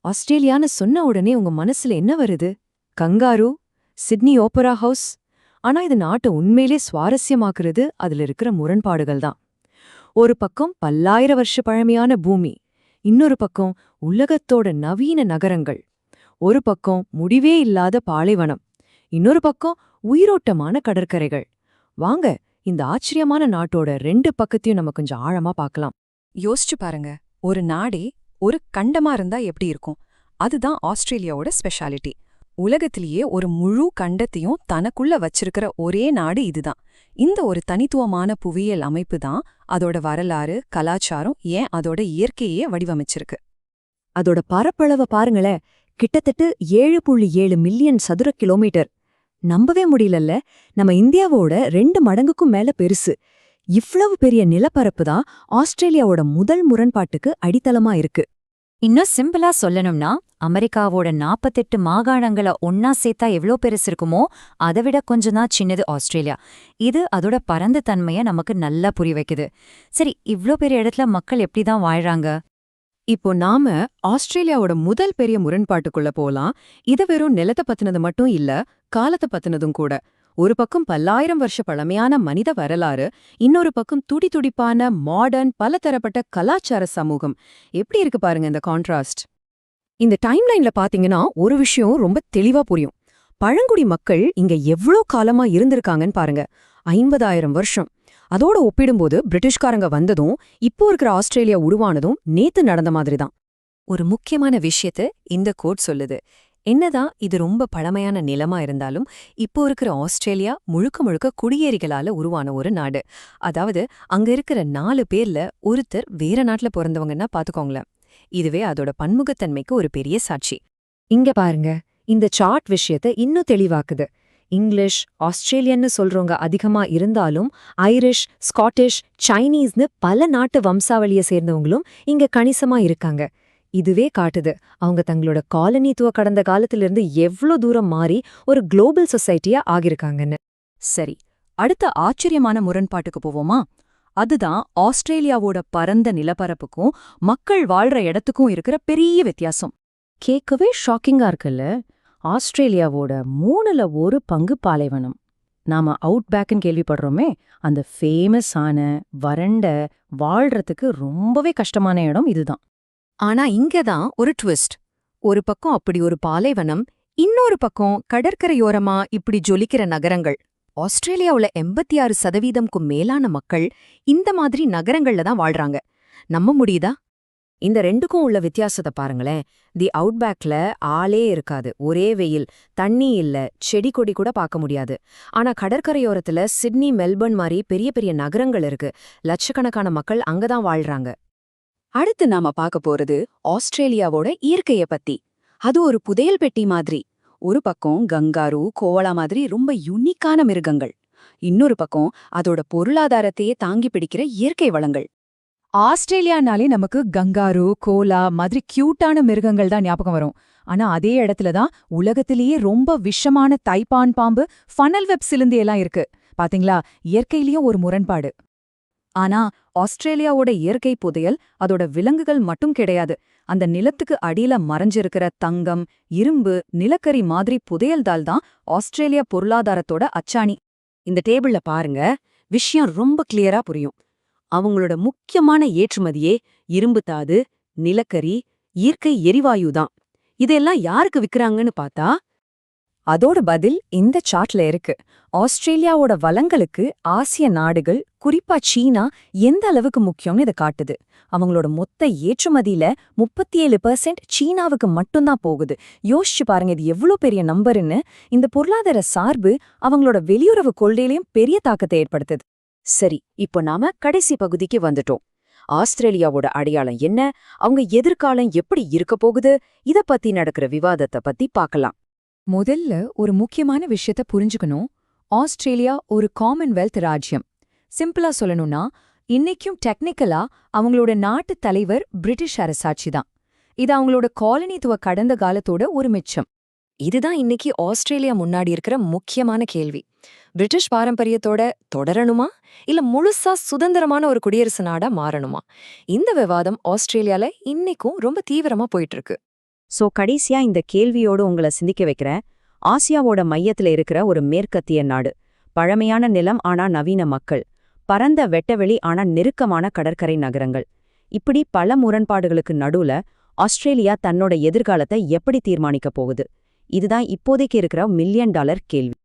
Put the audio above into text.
ஆஸ்திரேலியான்னு சொன்ன உடனே உங்க மனசுல என்ன வருது? Kangaroo, Sydney opera house? ஆனா இது நாட்டை உண்மையிலே சுவாரஸ்யமாக்குறது அதுல இருக்கிற முரண்பாடுகள் தான். ஒரு பக்கம் பல்லாயிர வருஷ பழமையான பூமி, இன்னொரு பக்கம் உலகத்தோட நவீன நகரங்கள். ஒரு பக்கம் முடிவே இல்லாத பாலைவனம், இன்னொரு பக்கம் உயிரோட்டமான கடற்கரைகள். வாங்க, இந்த ஆச்சரியமான நாட்டோட ரெண்டு பக்கத்தையும் நம்ம கொஞ்சம் ஆழமா பார்க்கலாம். யோசிச்சு பாருங்க, ஒரு நாடே ஒரு கண்டமா இருந்தா எப்படி இருக்கும்? அதுதான் ஆஸ்திரேலியாவோட ஸ்பெஷாலிட்டி. உலகத்திலேயே ஒரு முழு கண்டத்தையும் தனக்குள்ள வச்சிருக்கிற ஒரே நாடு இதுதான். இந்த ஒரு தனித்துவமான புவியியல் அமைப்பு தான் அதோட வரலாறு, கலாச்சாரம், ஏன் அதோட இயற்கையே வடிவமைச்சிருக்கு. அதோட பரப்பளவை பாருங்களேன், கிட்டத்தட்ட 7.7 மில்லியன் சதுர கிலோமீட்டர். நம்பவே முடியலல்ல, நம்ம இந்தியாவோட 2 மடங்குக்கும் மேல பெருசு. இவ்வளவு பெரிய நிலப்பரப்பு தான் ஆஸ்திரேலியாவோட முதல் முரண்பாட்டுக்கு அடித்தளமா இருக்கு. இன்னும் சிம்பிளா சொல்லணும்னா, அமெரிக்காவோட 48 மாகாணங்களை ஒன்னா சேர்த்தா எவ்ளோ பெருசு இருக்குமோ அதை விட கொஞ்சம் தான் சின்னது ஆஸ்திரேலியா. இது அதோட பரந்த தன்மையை நமக்கு நல்லா புரிய வைக்குது. சரி, இவ்ளோ பெரிய இடத்துல மக்கள் எப்படிதான் வாழ்றாங்க? இப்போ நாம ஆஸ்திரேலியாவோட முதல் பெரிய முரண்பாட்டுக்குள்ள போலாம். இது வெறும் நிலத்தை பத்தினது மட்டும் இல்ல, காலத்தை பத்தினதும் கூட. ஒரு பக்கம் பல்லாயிரம் வருஷ பழமையான மனித வரலாறு, இன்னொரு பக்கம் துடிதுடிப்பான மாடர்ன் பலதரப்பட்ட கலாச்சார சமூகம். எப்படி இருக்கு பாருங்க இந்த கான்ட்ராஸ்ட். இந்த டைம்லைன்ல பாத்தீங்கன்னா ஒரு விஷயம் ரொம்ப தெளிவா புரியும். பழங்குடி மக்கள் இங்க எவ்ளோ காலமா இருந்திருக்காங்கன்னு பாருங்க. 50,000 வருஷம். அதோட ஒப்பிடும்போது பிரிட்டிஷ்காரங்க வந்ததும் இப்போ இருக்கிற ஆஸ்திரேலியா உருவானதும் நேத்து நடந்த மாதிரி தான். ஒரு முக்கியமான விஷயத்த இந்த கோட் சொல்லுது. என்னதான் இது ரொம்ப பழமையான நிலமா இருந்தாலும், இப்போ இருக்கிற ஆஸ்திரேலியா முழுக்க முழுக்க குடியேறிகளால உருவான ஒரு நாடு. அதாவது அங்க இருக்கிற 4 பேர்ல ஒருத்தர் வேற நாட்டுல பிறந்தவங்கன்னா பாத்துக்கோங்களேன். இதுவே அதோட பன்முகத்தன்மைக்கு ஒரு பெரிய சாட்சி. இங்க பாருங்க, இந்த சார்ட் விஷயத்தை இன்னும் தெளிவாக்குது. இங்கிலீஷ், ஆஸ்திரேலியன்னு சொல்றவங்க அதிகமா இருந்தாலும் ஐரிஷ், ஸ்காட்டிஷ், சைனீஸ்னு பல நாட்டு வம்சாவளியை சேர்ந்தவங்களும் இங்க கணிசமா இருக்காங்க. இதுவே காட்டுது அவங்க தங்களோட காலனித்துவ கடந்த காலத்திலிருந்து எவ்ளோ தூரம் மாறி ஒரு குளோபல் சொசைட்டியா ஆகிருக்காங்கன்னு. சரி, அடுத்த ஆச்சரியமான முரண்பாட்டுக்கு போவோமா? அதுதான் ஆஸ்திரேலியாவோட பரந்த நிலப்பரப்புக்கும் மக்கள் வாழ்ற இடத்துக்கும் இருக்கிற பெரிய வித்தியாசம். கேட்கவே ஷாக்கிங்கா இருக்குல்ல. ஆஸ்திரேலியாவோட 3ல் 1 பங்கு பாலைவனம். நாம அவுட் பேக்குன்னு கேள்விப்படுறோமே, அந்த ஃபேமஸான வறண்ட வாழ்றதுக்கு ரொம்பவே கஷ்டமான இடம் இதுதான். ஆனா இங்கதான் ஒரு ட்விஸ்ட். ஒரு பக்கம் அப்படி ஒரு பாலைவனம், இன்னொரு பக்கம் கடற்கரையோரமா இப்படி ஜொலிக்கிற நகரங்கள். ஆஸ்திரேலியாவுல 86% மேலான மக்கள் இந்த மாதிரி நகரங்கள்ல தான் வாழ்றாங்க. நம்ப முடியுதா? இந்த ரெண்டுக்கும் உள்ள வித்தியாசத்தை பாருங்களேன். தி அவுட்பேக்ல ஆளே இருக்காது, ஒரே வெயில், தண்ணி இல்ல, செடி கொடி கூட பார்க்க முடியாது. ஆனா கடற்கரையோரத்துல சிட்னி, மெல்பர்ன் மாதிரி பெரிய பெரிய நகரங்கள் இருக்கு. லட்சக்கணக்கான மக்கள் அங்கதான் வாழ்றாங்க. அடுத்து நாம பார்க்க போறது ஆஸ்திரேலியாவோட இயற்கைய பத்தி. அது ஒரு புதையல் பெட்டி மாதிரி. ஒரு பக்கம் கங்காரு, கோவலா மாதிரி ரொம்ப யுனிக்கான மிருகங்கள். இன்னொரு பக்கம் அதோட பொருளாதாரத்தையே தாங்கி பிடிக்கிற இயற்கை வளங்கள். ஆஸ்திரேலியானாலே நமக்கு கங்காரு, கோலா மாதிரி கியூட்டான மிருகங்கள் தான் ஞாபகம் வரும். ஆனா அதே இடத்துல தான் உலகத்திலேயே ரொம்ப விஷமான தைப்பான் பாம்பு, ஃபனல் வெப் சிலந்தி எல்லாம் இருக்கு. பாத்தீங்களா, இயற்கையிலயும் ஒரு முரண்பாடு. ஆனா ஆஸ்திரேலியாவோட இயற்கை புதையல் அதோட விலங்குகள் மட்டும் கிடையாது. அந்த நிலத்துக்கு அடியில மறைஞ்சிருக்கிற தங்கம், இரும்பு, நிலக்கரி மாதிரி புதையல்தால் தான் ஆஸ்திரேலியா பொருளாதாரத்தோட அச்சாணி. இந்த டேபிள்ல பாருங்க, விஷயம் ரொம்ப கிளியரா புரியும். அவங்களோட முக்கியமான ஏற்றுமதியே இரும்புத்தாது, நிலக்கரி, இயற்கை எரிவாயு தான். இதெல்லாம் யாருக்கு விக்கிறாங்கன்னு பார்த்தா, அதோட பதில் இந்த சார்ட்ல இருக்கு. ஆஸ்திரேலியாவோட வளங்களுக்கு ஆசிய நாடுகள், குறிப்பா சீனா எந்த அளவுக்கு முக்கியம்னு இதை காட்டுது. அவங்களோட மொத்த ஏற்றுமதியில 37% சீனாவுக்கு மட்டும்தான் போகுது. யோசிச்சு பாருங்க, இது எவ்வளோ பெரிய நம்பர்னு. இந்த பொருளாதார சார்பு அவங்களோட வெளியுறவு கொள்கையிலையும் பெரிய தாக்கத்தை ஏற்படுத்துது. சரி, இப்போ நாம கடைசி பகுதிக்கு வந்துட்டோம். ஆஸ்திரேலியாவோட அடையாளம் என்ன, அவங்க எதிர்காலம் எப்படி இருக்க போகுது, இத பத்தி நடக்கிற விவாதத்தை பத்தி பார்க்கலாம். முதல்ல ஒரு முக்கியமான விஷயத்த புரிஞ்சுக்கணும். ஆஸ்திரேலியா ஒரு காமன்வெல்த் ராஜ்யம். சிம்பிளா சொல்லணும்னா, இன்னைக்கும் டெக்னிக்கலா அவங்களோட நாட்டு தலைவர் பிரிட்டிஷ் அரசாட்சி தான். இது அவங்களோட காலனித்துவ கடந்த காலத்தோட ஒரு மிச்சம். இதுதான் இன்னைக்கு ஆஸ்திரேலியா முன்னாடி இருக்கிற முக்கியமான கேள்வி. பிரிட்டிஷ் பாரம்பரியத்தோட தொடரணுமா, இல்ல முழுசா சுதந்திரமான ஒரு குடியரசு நாடா மாறணுமா? இந்த விவாதம் ஆஸ்திரேலியால இன்னைக்கும் ரொம்ப தீவிரமா போயிட்டு இருக்கு. சோ கடைசியா இந்த கேள்வியோடு உங்களை சிந்திக்க வைக்கிறேன். ஆசியாவோட மையத்துல இருக்கிற ஒரு மேற்கத்திய நாடு, பழமையான நிலம் ஆனா நவீன மக்கள், பரந்த வெட்டவெளி ஆனா நெருக்கமான கடற்கரை நகரங்கள், இப்படி பல முரண்பாடுகளுக்கு நடுவுல ஆஸ்திரேலியா தன்னோட எதிர்காலத்தை எப்படி தீர்மானிக்க போகுது? இதுதான் இப்போதைக்கு இருக்கிற $1 மில்லியன் கேள்வி.